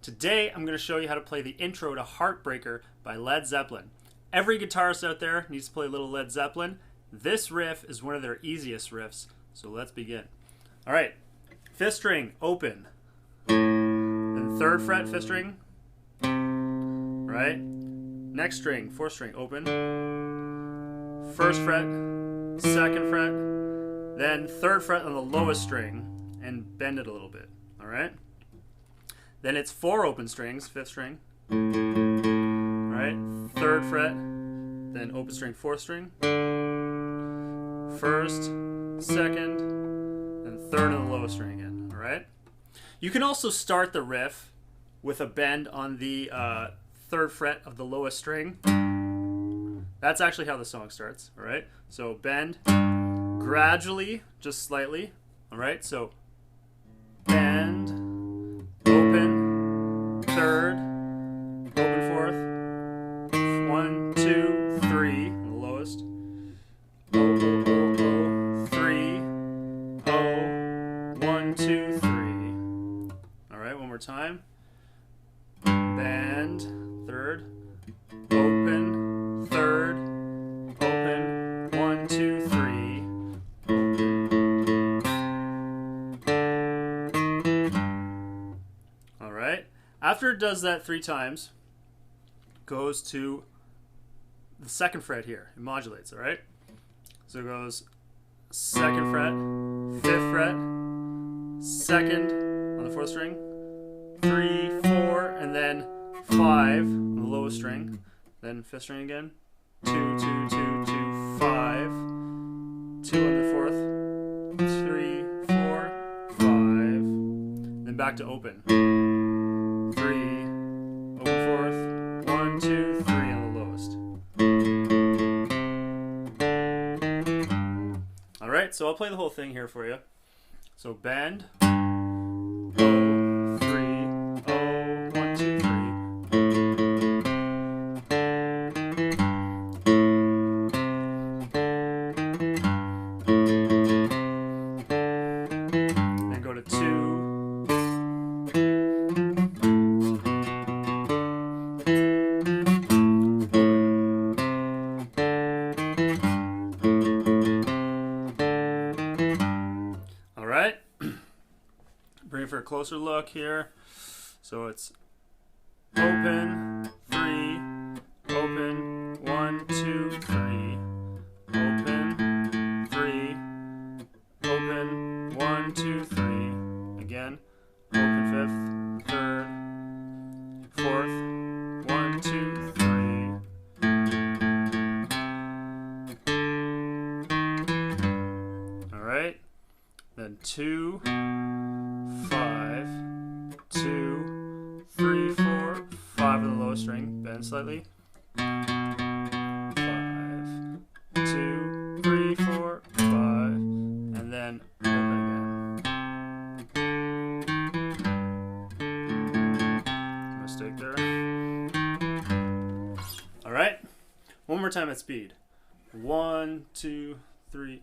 Today I'm going to show you how to play the intro to Heartbreaker by Led Zeppelin. Every guitarist out there needs to play a little Led Zeppelin. This riff is one of their easiest riffs, so let's begin. Alright, 5th string, open. Then 3rd fret, 5th string. Right? Next string, 4th string, open. 1st fret, 2nd fret, then 3rd fret on the lowest string, and bend it a little bit. Alright? Then it's 4 open strings, 5th string. Right? 3rd fret, then open string, 4th string. 1st, 2nd, and 3rd on the lowest string again. Alright? You can also start the riff with a bend on the 3rd fret of the lowest string. That's actually how the song starts. Alright? So bend gradually, just slightly. Alright? So bend, open, 3rd, open 4th, 1, 2, 3 on the lowest. Oh, oh, oh, oh, 3, oh, 1, 2, 3. Alright, one more time. Bend, 3rd, open, 3rd, open, 1, 2, 3. Alright, after it does that 3 times, goes to the 2nd fret here. It modulates, alright? So it goes 2nd fret, 5th fret, 2nd on the 4th string, 3, 4, and then 5 on the lowest string, then 5th string again, 2, 2, 2, 2, 5, 2 on the 4th, 3, 4, 5, then back to open, 3, open 4th, 1, 2, 3 on the lowest. Alright, so I'll play the whole thing here for you. So bend, oh, 3, oh, 1, 2, 3. Then go to 2. Alright, bring it for a closer look here. So it's open, 3, open, 1, 2, 3, open, 3, open, 1, 2, 3, again, open 5th, 3rd, 4th, 1, 2, 3. Alright. Then 2, 5, 2, 3, 4, 5 on the lowest string, bend slightly. 5, 2, 3, 4, 5, and then open again. Mistake there. Alright, one more time at speed. 1, 2, 3.